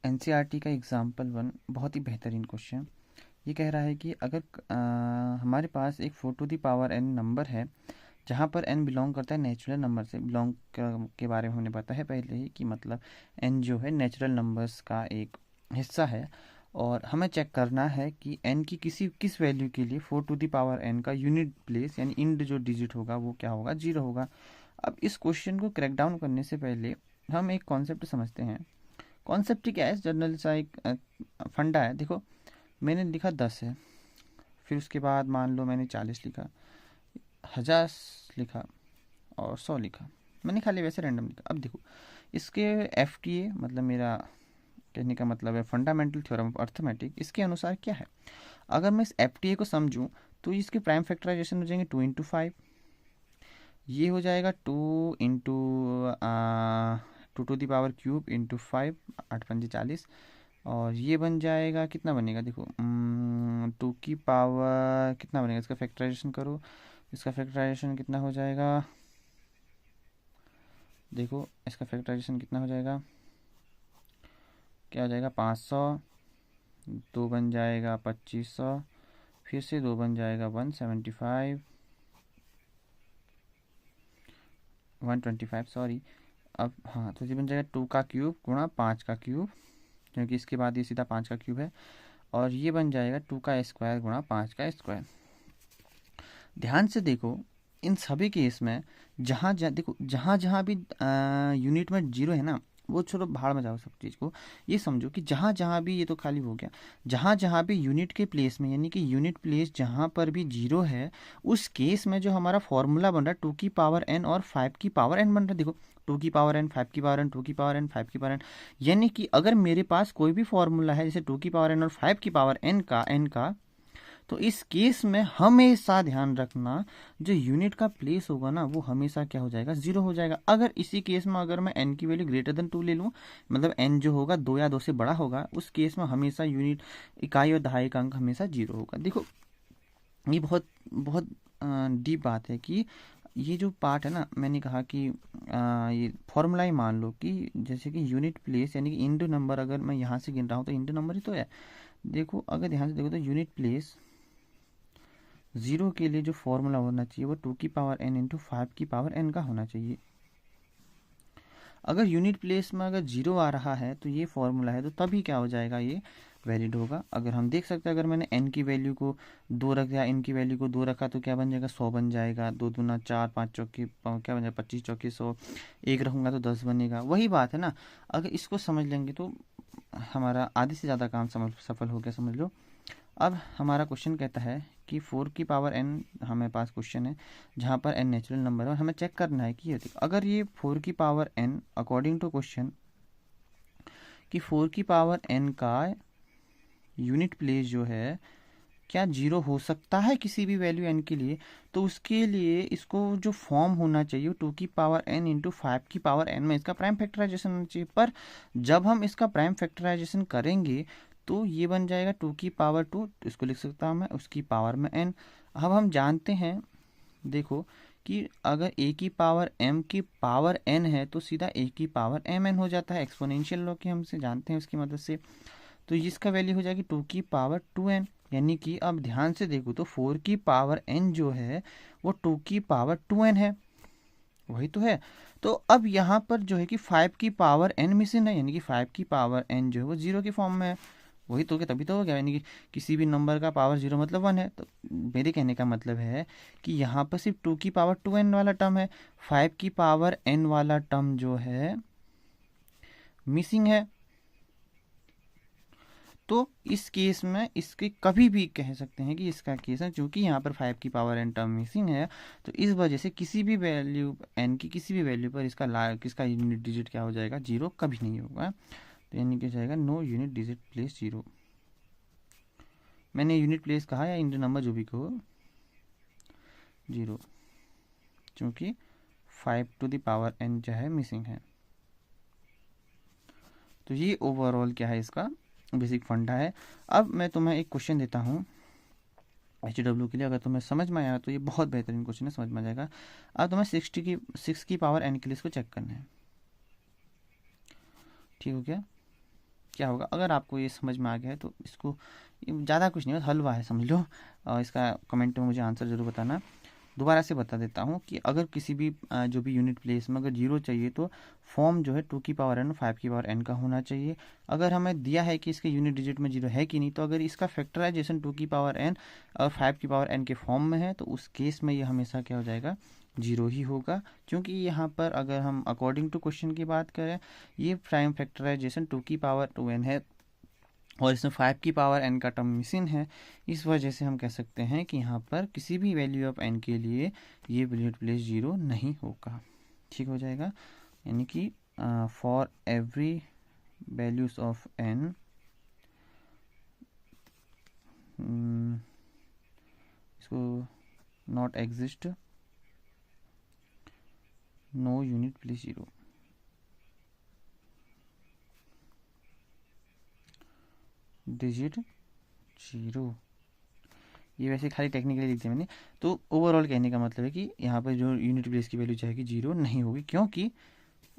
NCERT का example 1 बहुत ही बेहतरीन क्वेश्चन। ये कह रहा है कि अगर हमारे पास एक 4 to the power n number है, जहाँ पर n बिलोंग करता है नेचुरल नंबर से। बिलोंग के बारे में हमने पता है पहले ही कि मतलब n जो है नेचुरल नंबर्स का एक हिस्सा है, और हमें चेक करना है कि n की किस वैल्यू के लिए 4 टू द पावर n का यूनिट प्लेस यानी इंड जो डिजिट होगा वो क्या होगा, 0 होगा। अब इस क्वेश्चन को क्रैक डाउन करने से पहले हम एक कॉन्सेप्ट समझते हैं। कॉन्सेप्ट क्या है, जनरल सा एक फंडा है। देखो, मैंने लिखा 10 है, फिर उसके बाद मान लो मैंने 40 लिखा, 1000 लिखा और 100 लिखा। मैंने खाली वैसे रैंडम लिखा। अब देखो, इसके एफटीए मतलब मेरा कहने का मतलब है फंडामेंटल थ्योरम ऑफ अर्थमेटिक, इसके अनुसार क्या है। अगर मैं इस एफटीए को समझूं तो इसके प्राइम फैक्टराइजेशन हो जाएंगे 2 × 5, ये हो जाएगा 2 × 2 to the power cube into 5, 8×5 = 40। और ये बन जाएगा, कितना बनेगा देखो, 2 की पावर कितना बनेगा, इसका फैक्टराइजेशन करो। इसका फैक्टराइजेशन कितना हो जाएगा, देखो इसका फैक्टराइजेशन कितना हो जाएगा, क्या हो जाएगा 500, 2 बन जाएगा 2500, फिर से 2 बन जाएगा 175, 125 सॉरी। अब हाँ, तो ये बन जाएगा 2 का क्यूब गुणा 5 का क्यूब, क्योंकि इसके बाद ये सीधा 5 का क्यूब है। और ये बन जाएगा 2 का स्क्वायर गुणा 5 का स्क्वायर। ध्यान से देखो, इन सभी केस में जहाँ जहाँ देखो, जहाँ जहाँ भी यूनिट में 0 है ना, वो छोड़ो, भाड़ में जाओ सब चीज़ को। ये समझो कि जहाँ जहाँ भी, ये तो खाली हो गया, जहाँ जहाँ भी यूनिट के प्लेस में, यानी कि यूनिट प्लेस जहाँ पर भी 0 है, उस केस में जो हमारा फॉर्मूला बन रहा है 2 की पावर n और 5 की पावर n बन रहा है। देखो, 2 की पावर n, 5 की पावर n, 2 की पावर n, 5 की पावर n। यानी कि अगर मेरे पास कोई भी फॉर्मूला है जैसे 2 की पावर n और 5 की पावर n का, तो इस केस में हमेशा ध्यान रखना, जो यूनिट का प्लेस होगा ना वो हमेशा क्या हो जाएगा, 0 हो जाएगा। अगर इसी केस में अगर मैं n की वैल्यू ग्रेटर देन 2 ले लूँ, मतलब n जो होगा 2 या 2 से बड़ा होगा, उस केस में हमेशा यूनिट, इकाई और दहाई का अंक हमेशा 0 होगा। देखो, ये बहुत बहुत डीप बात है कि ये जो पार्ट है ना, मैंने कहा कि ये फॉर्मूला ही मान लो कि जैसे कि यूनिट प्लेस यानी कि इंटू नंबर, अगर मैं यहाँ से गिन रहा हूँ तो इंटू नंबर ही तो है। देखो, अगर ध्यान से देखो तो यूनिट प्लेस 0 के लिए जो फॉर्मूला होना चाहिए वो 2 की पावर n इंटू 5 की पावर n का होना चाहिए। अगर यूनिट प्लेस में अगर 0 आ रहा है तो ये फॉर्मूला है, तो तभी क्या हो जाएगा, ये वैलिड होगा। अगर हम देख सकते हैं, अगर मैंने n की वैल्यू को 2 रख दिया, n की वैल्यू को 2 रखा, तो क्या बन जाएगा, 100 बन जाएगा। 2 दूना 4, 5 चौकी क्या बन जाएगा, 25 चौकी 100। 1 रखूँगा तो 10 बनेगा। वही बात है ना, अगर इसको समझ लेंगे तो हमारा आधे से ज़्यादा काम सफल हो गया, समझ लो। अब हमारा क्वेश्चन कहता है कि 4 की पावर n, हमें पास क्वेश्चन है जहाँ पर n नेचुरल नंबर है, और हमें चेक करना है कि ये देखो, अगर ये 4 की power n according to question कि 4 की पावर n का यूनिट प्लेस जो है क्या 0 हो सकता है किसी भी वैल्यू n के लिए, तो उसके लिए इसको जो फॉर्म होना चाहिए 2 की पावर n इंटू 5 की पावर n में इसका प्राइम फैक्टराइजेशन होना चाहिए। पर जब हम इसका प्राइम फैक्टराइजेशन करेंगे तो ये बन जाएगा 2 की पावर 2, इसको लिख सकता हूँ मैं, उसकी पावर में n। अब हम जानते हैं, देखो, कि अगर a की पावर m की पावर n है तो सीधा a की पावर mn हो जाता है। एक्सपोनेंशियल लॉ की हमसे जानते हैं उसकी मदद से। तो इसका वैल्यू हो जाएगी 2 की पावर 2n। यानी कि अब ध्यान से देखो तो 4 की पावर n जो है वो 2 की पावर 2n है, वही तो है। तो अब यहाँ पर जो है कि 5 की पावर n मिसिंग है, यानी कि 5 की पावर n जो है वो 0 के फॉर्म में है। वही तो, तभी तो हो गया, यानी कि किसी भी नंबर का पावर 0 मतलब 1 है। तो मेरे कहने का मतलब है कि यहाँ पर सिर्फ 2 की पावर 2n वाला टर्म है, 5 की पावर n वाला टर्म जो है मिसिंग है। तो इस केस में इसके कभी भी कह सकते हैं कि इसका केस है, चूंकि यहाँ पर 5 की पावर n टर्म मिसिंग है, तो इस वजह से किसी भी वैल्यू n की किसी भी वैल्यू पर इसका यूनिट डिजिट क्या हो जाएगा, 0 कभी नहीं होगा। तो यानी क्या जाएगा, नो यूनिट डिजिट प्लेस 0। मैंने यूनिट प्लेस कहा या इंटू नंबर जो भी कहो, 0, चूँकि 5 टू द पावर n जो है मिसिंग है। तो ये ओवरऑल क्या है, इसका बेसिक फंडा है। अब मैं तुम्हें एक क्वेश्चन देता हूँ HW के लिए, अगर तुम्हें समझ में आया तो ये बहुत बेहतरीन क्वेश्चन है, समझ में आ जाएगा। अब तुम्हें 6 की पावर n के लिए इसको चेक करना है, ठीक हो गया। क्या होगा। अगर आपको ये समझ में आ गया है तो इसको, ज़्यादा कुछ नहीं है, हलवा है समझ लो। इसका कमेंट में मुझे आंसर ज़रूर बताना। दोबारा से बता देता हूँ कि अगर किसी भी जो भी यूनिट प्लेस में अगर जीरो चाहिए तो फॉर्म जो है 2n और 5n का होना चाहिए। अगर हमें दिया है कि इसके यूनिट डिजिट में जीरो है कि नहीं, तो अगर इसका फैक्टराइजेशन 2n और 5n के फॉर्म में है तो उस केस में ये हमेशा क्या हो जाएगा, जीरो ही होगा। क्योंकि यहाँ पर अगर हम अकॉर्डिंग टू क्वेश्चन की बात करें, ये प्राइम फैक्टराइजेशन 2n है और इसमें 5n का टर्म मिसिंग है। इस वजह से हम कह सकते हैं कि यहाँ पर किसी भी वैल्यू ऑफ n के लिए ये यूनिट प्लेस जीरो नहीं होगा। ठीक हो जाएगा, यानी कि for every values of n इसको not exist no unit place zero. Digit zero, ये वैसे खाली टेक्निकली लिख दिया मैंने। तो ओवरऑल कहने का मतलब है कि यहाँ पर जो यूनिट प्लेस की वैल्यू चाहेगी जीरो नहीं होगी, क्योंकि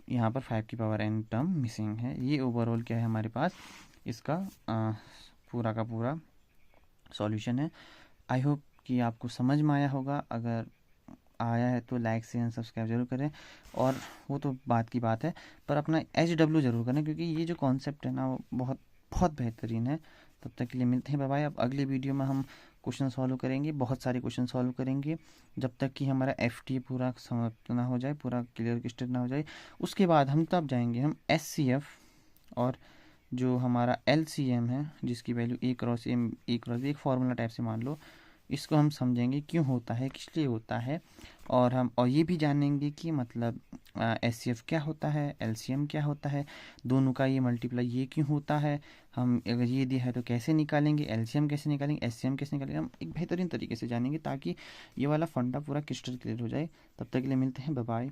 यहाँ पर 5n टर्म मिसिंग है। ये ओवरऑल क्या है हमारे पास, इसका पूरा का पूरा सॉल्यूशन है। आई होप कि आपको समझ में आया होगा। अगर आया है तो लाइक शेयर सब्सक्राइब जरूर करें, और वो तो बात की बात है, पर अपना HW जरूर करें, क्योंकि ये जो कॉन्सेप्ट है ना वो बहुत बहुत बेहतरीन है। तब तक के लिए मिलते हैं, बाय बाय। अब अगले वीडियो में हम क्वेश्चन सॉल्व करेंगे, बहुत सारे क्वेश्चन सॉल्व करेंगे, जब तक कि हमारा FTA पूरा समाप्त ना हो जाए, पूरा क्लियर स्टेट ना हो जाए। उसके बाद हम तब जाएंगे हम SCF और जो हमारा LCM है, जिसकी वैल्यू A×A एक फार्मूला टाइप से मान लो, इसको हम समझेंगे क्यों होता है, किस लिए होता है। और ये भी जानेंगे कि मतलब SCF क्या होता है, LCM क्या होता है, दोनों का ये मल्टीप्लाई ये क्यों होता है, हम अगर ये दिया है तो कैसे निकालेंगे, LCM कैसे निकालेंगे, SCM कैसे निकालेंगे, हम एक बेहतरीन तरीके से जानेंगे ताकि ये वाला फंडा पूरा क्रिस्टल क्लियर हो जाए। तब तक के लिए मिलते हैं, बाय बाय।